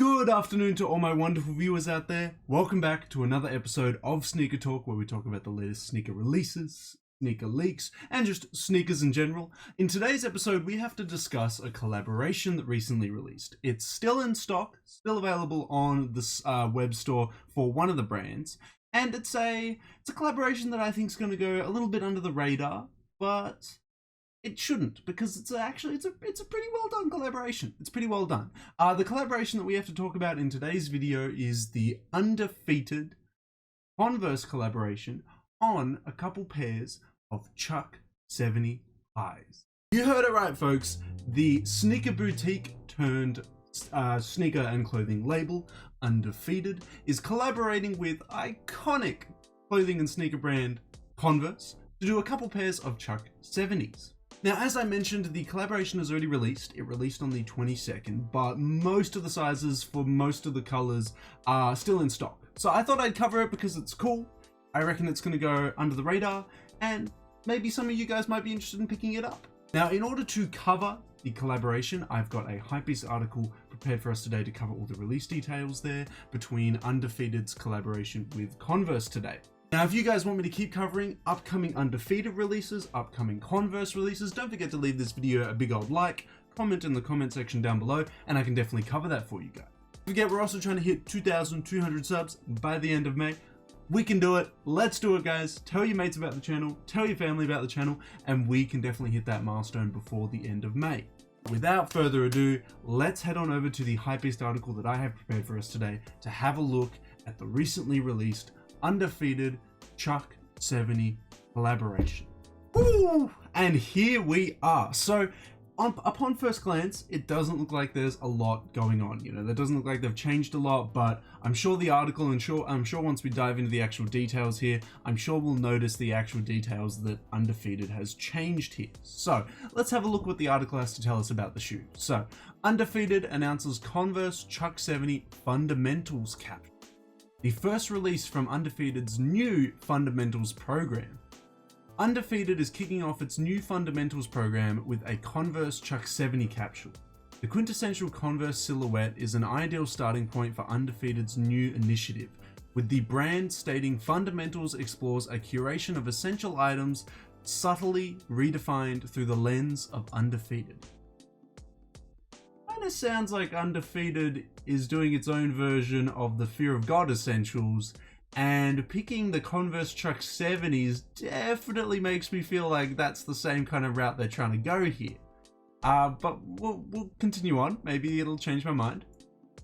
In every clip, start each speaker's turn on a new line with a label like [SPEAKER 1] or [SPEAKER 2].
[SPEAKER 1] Good afternoon to all my wonderful viewers out there. Welcome back to another episode of Sneaker Talk, where we talk about the latest sneaker releases, sneaker leaks, and just sneakers in general. In today's episode, we have to discuss a collaboration that recently released. It's still in stock, still available on the web store for one of the brands, and it's a collaboration that I think is going to go a little bit under the radar, but it shouldn't, because it's a pretty well done collaboration. It's pretty well done. The collaboration that we have to talk about in today's video is the Undefeated Converse collaboration on a couple pairs of Chuck 70 highs. You heard it right, folks. The sneaker boutique turned sneaker and clothing label Undefeated is collaborating with iconic clothing and sneaker brand Converse to do a couple pairs of Chuck 70s. Now, as I mentioned, the collaboration has already released. It released on the 22nd, but most of the sizes for most of the colors are still in stock. So I thought I'd cover it because it's cool. I reckon it's going to go under the radar, and maybe some of you guys might be interested in picking it up. Now, in order to cover the collaboration, I've got a HYPEBEAST article prepared for us today to cover all the release details there between Undefeated's collaboration with Converse today. Now, if you guys want me to keep covering upcoming Undefeated releases, upcoming Converse releases, don't forget to leave this video a big old like, comment in the comment section down below, and I can definitely cover that for you guys. Don't forget, we're also trying to hit 2,200 subs by the end of May. We can do it. Let's do it, guys. Tell your mates about the channel, tell your family about the channel, and we can definitely hit that milestone before the end of May. Without further ado, let's head on over to the HYPEBEAST article that I have prepared for us today to have a look at the recently released Undefeated Chuck 70 collaboration. Woo! And here we are. So upon first glance, it doesn't look like there's a lot going on. You know, that doesn't look like they've changed a lot, but I'm sure the article, and I'm sure once we dive into the actual details here, I'm sure we'll notice the actual details that Undefeated has changed here. So let's have a look what the article has to tell us about the shoe. So Undefeated announces Converse Chuck 70 Fundamentals capsule, the first release from Undefeated's new Fundamentals program. Undefeated is kicking off its new Fundamentals program with a Converse Chuck 70 capsule. The quintessential Converse silhouette is an ideal starting point for Undefeated's new initiative, with the brand stating Fundamentals explores a curation of essential items subtly redefined through the lens of Undefeated. Kind of sounds like Undefeated is doing its own version of the Fear of God essentials, and picking the Converse Chuck 70s definitely makes me feel like that's the same kind of route they're trying to go here. But we'll continue on. Maybe it'll change my mind.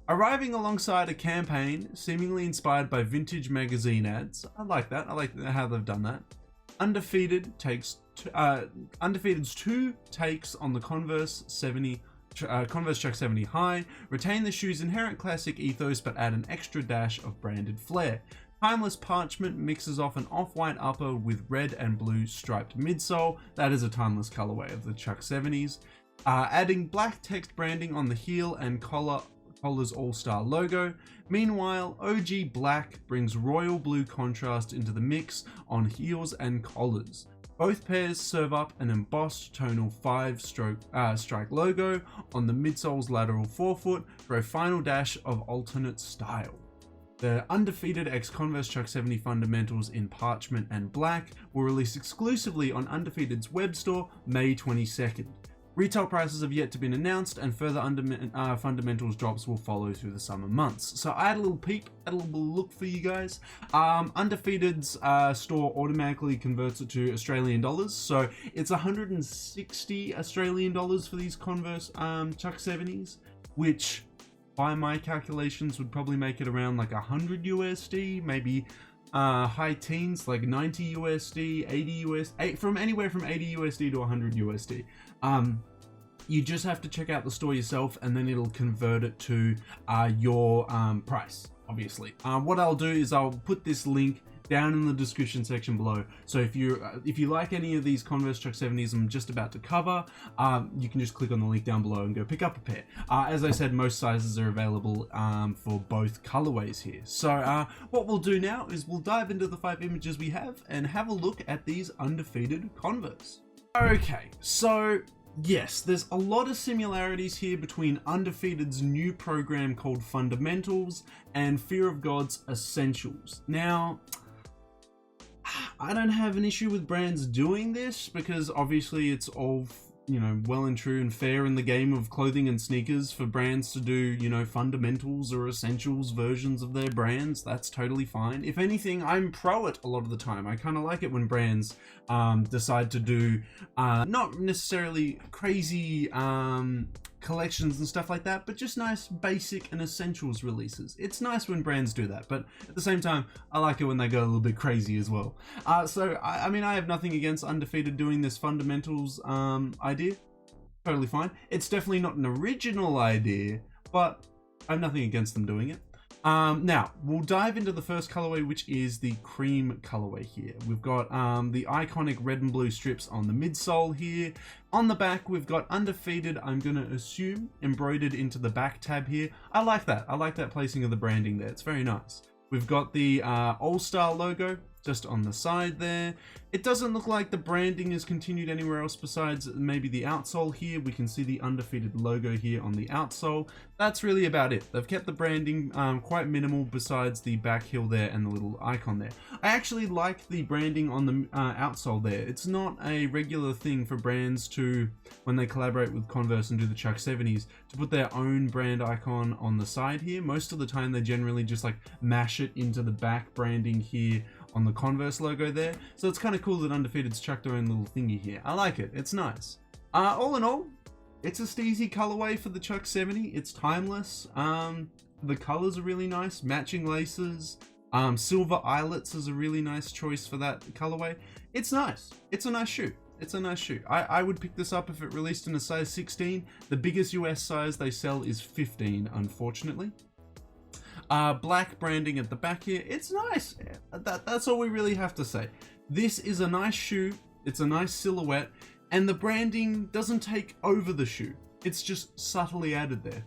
[SPEAKER 1] Arriving alongside a campaign seemingly inspired by vintage magazine ads. I like that. I like how they've done that. Undefeated's two takes on the Converse Chuck 70 High retain the shoe's inherent classic ethos but add an extra dash of branded flair. Timeless Parchment mixes off an off-white upper with red and blue striped midsole. That is a timeless colorway of the Chuck 70s. Adding black text branding on the heel and collar's all-star logo. Meanwhile, OG Black brings royal blue contrast into the mix on heels and collars. Both pairs serve up an embossed tonal 5-strike logo on the midsole's lateral forefoot for a final dash of alternate style. The Undefeated x Converse Chuck 70 Fundamentals in Parchment and Black will release exclusively on Undefeated's web store May 22nd. Retail prices have yet to be announced, and further Fundamentals drops will follow through the summer months. So I had a little peek, had a little look for you guys. Undefeated's store automatically converts it to Australian dollars, so it's 160 Australian dollars for these Converse Chuck 70s, which by my calculations would probably make it around like 100 USD, maybe high teens, like 90 USD, 80 USD, from anywhere from 80 USD to 100 USD. You just have to check out the store yourself, and then it'll convert it to your price, obviously. What I'll do is I'll put this link down in the description section below. So if you like any of these Converse Chuck 70s I'm just about to cover, you can just click on the link down below and go pick up a pair. As I said, most sizes are available for both colorways here. So what we'll do now is we'll dive into the 5 images we have and have a look at these Undefeated Converse. Okay, so yes, there's a lot of similarities here between Undefeated's new program called Fundamentals and Fear of God's Essentials. Now, I don't have an issue with brands doing this because obviously it's all, you know, well and true and fair in the game of clothing and sneakers for brands to do, you know, fundamentals or essentials versions of their brands. That's totally fine. If anything, I'm pro it a lot of the time. I kind of like it when brands decide to do not necessarily crazy collections and stuff like that, but just nice basic and essentials releases. It's nice when brands do that, but at the same time, I like it when they go a little bit crazy as well. So I mean, I have nothing against Undefeated doing this fundamentals idea. Totally fine. It's definitely not an original idea, but I have nothing against them doing it. Now, we'll dive into the first colorway, which is the cream colorway here. We've got the iconic red and blue strips on the midsole here. On the back, we've got Undefeated, I'm going to assume, embroidered into the back tab here. I like that. I like that placing of the branding there. It's very nice. We've got the All-Star logo just on the side there. It doesn't look like the branding is continued anywhere else besides maybe the outsole here. We can see the Undefeated logo here on the outsole. That's really about it. They've kept the branding quite minimal besides the back heel there and the little icon there. I actually like the branding on the outsole there. It's not a regular thing for brands to, when they collaborate with Converse and do the Chuck 70s, to put their own brand icon on the side here. Most of the time they generally just like mash it into the back branding here on the Converse logo there. So it's kind of cool that Undefeated's chucked their own little thingy here. I like it. It's nice. All in all, it's a steezy colorway for the Chuck 70. It's timeless. The colors are really nice. Matching laces. Silver eyelets is a really nice choice for that colorway. It's nice. It's a nice shoe. It's a nice shoe. I would pick this up if it released in a size 16. The biggest US size they sell is 15, unfortunately. Black branding at the back here. It's nice. That's all we really have to say. This is a nice shoe. It's a nice silhouette, and the branding doesn't take over the shoe. It's just subtly added there.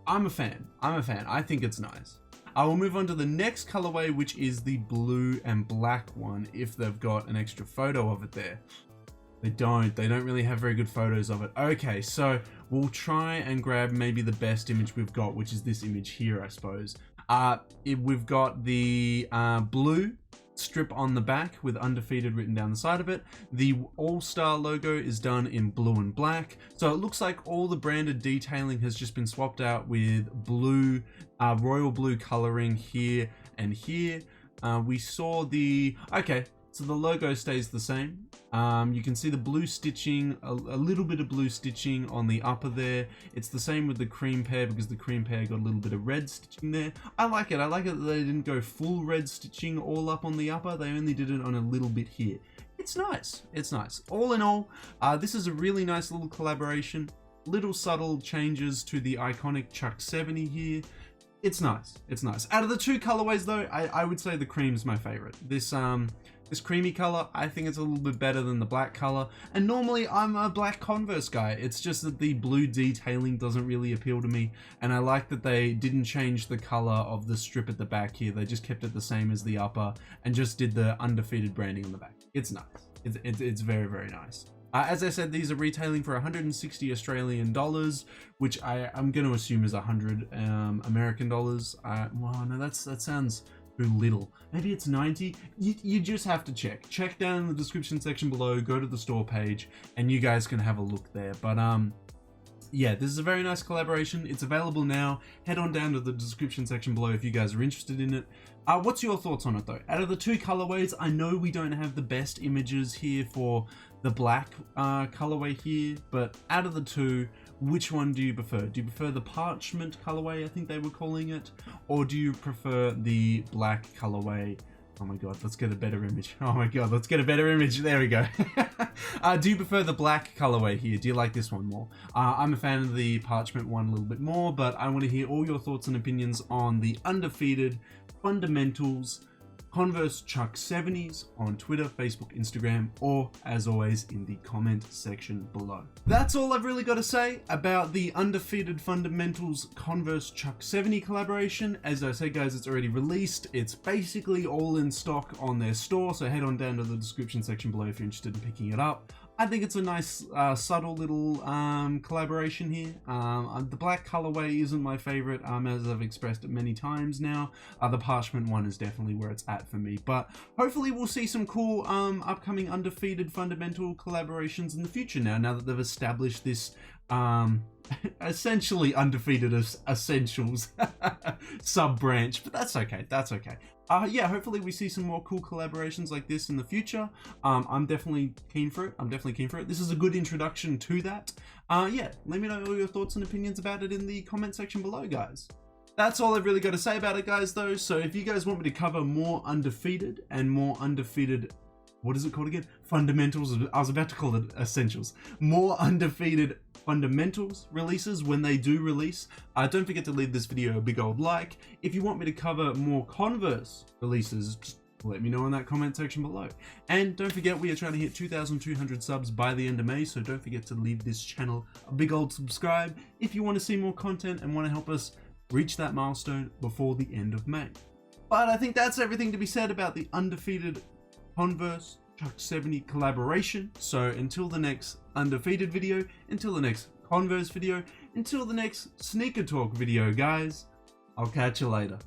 [SPEAKER 1] I'm a fan. I think it's nice. I will move on to the next colorway, which is the blue and black one, if they've got an extra photo of it there. They don't really have very good photos of it. Okay, so we'll try and grab maybe the best image we've got, which is this image here, I suppose. We've got the blue strip on the back with Undefeated written down the side of it. The All-Star logo is done in blue and black. So it looks like all the branded detailing has just been swapped out with blue, royal blue coloring here and here. We saw okay, so the logo stays the same. You can see the blue stitching, a little bit of blue stitching on the upper there. It's the same with the cream pair because the cream pair got a little bit of red stitching there. I like it. I like it that they didn't go full red stitching all up on the upper. They only did it on a little bit here. It's nice. It's nice. All in all, this is a really nice little collaboration. Little subtle changes to the iconic Chuck 70 here. It's nice. It's nice. Out of the two colorways though, I would say the cream's my favorite. This creamy color, I think it's a little bit better than the black color. And normally I'm a black Converse guy. It's just that the blue detailing doesn't really appeal to me. And I like that they didn't change the color of the strip at the back here. They just kept it the same as the upper and just did the Undefeated branding on the back. It's nice. It's very, very nice. As I said, these are retailing for 160 Australian dollars, which I'm going to assume is 100 American dollars. Well, no, that sounds too little. Maybe it's 90. You just have to check. Check down in the description section below, go to the store page, and you guys can have a look there. But yeah, this is a very nice collaboration. It's available now. Head on down to the description section below if you guys are interested in it. What's your thoughts on it though? Out of the two colorways, I know we don't have the best images here for the black colorway here, but out of the two, which one do you prefer? Do you prefer the Parchment colorway, I think they were calling it, or do you prefer the black colorway? Oh my god, let's get a better image. Oh my god, let's get a better image. There we go. Do you prefer the black colorway here? Do you like this one more? I'm a fan of the Parchment one a little bit more, but I want to hear all your thoughts and opinions on the Undefeated Fundamentals Converse Chuck 70s on Twitter, Facebook, Instagram, or as always in the comment section below. That's all I've really got to say about the Undefeated Fundamentals Converse Chuck 70 collaboration. As I say guys, it's already released. It's basically all in stock on their store, so head on down to the description section below if you're interested in picking it up. I think it's a nice, subtle little collaboration here. The black colorway isn't my favorite, as I've expressed it many times now. The Parchment one is definitely where it's at for me. But hopefully we'll see some cool upcoming Undefeated fundamental collaborations in the future now that they've established this essentially Undefeated Essentials sub-branch. But that's okay, that's okay. Yeah, hopefully we see some more cool collaborations like this in the future. I'm definitely keen for it. This is a good introduction to that. Yeah, let me know all your thoughts and opinions about it in the comment section below, guys. That's all I've really got to say about it, guys, though. So if you guys want me to cover more Undefeated and more Undefeated, what is it called again? Fundamentals. I was about to call it Essentials. More Undefeated fundamentals releases when they do release. Don't forget to leave this video a big old like. If you want me to cover more Converse releases, just let me know in that comment section below. And don't forget, we are trying to hit 2,200 subs by the end of May, so don't forget to leave this channel a big old subscribe if you want to see more content and want to help us reach that milestone before the end of May. But I think that's everything to be said about the Undefeated Converse Chuck 70 collaboration. So until the next Undefeated video, until the next Converse video, until the next Sneaker Talk video, guys, I'll catch you later.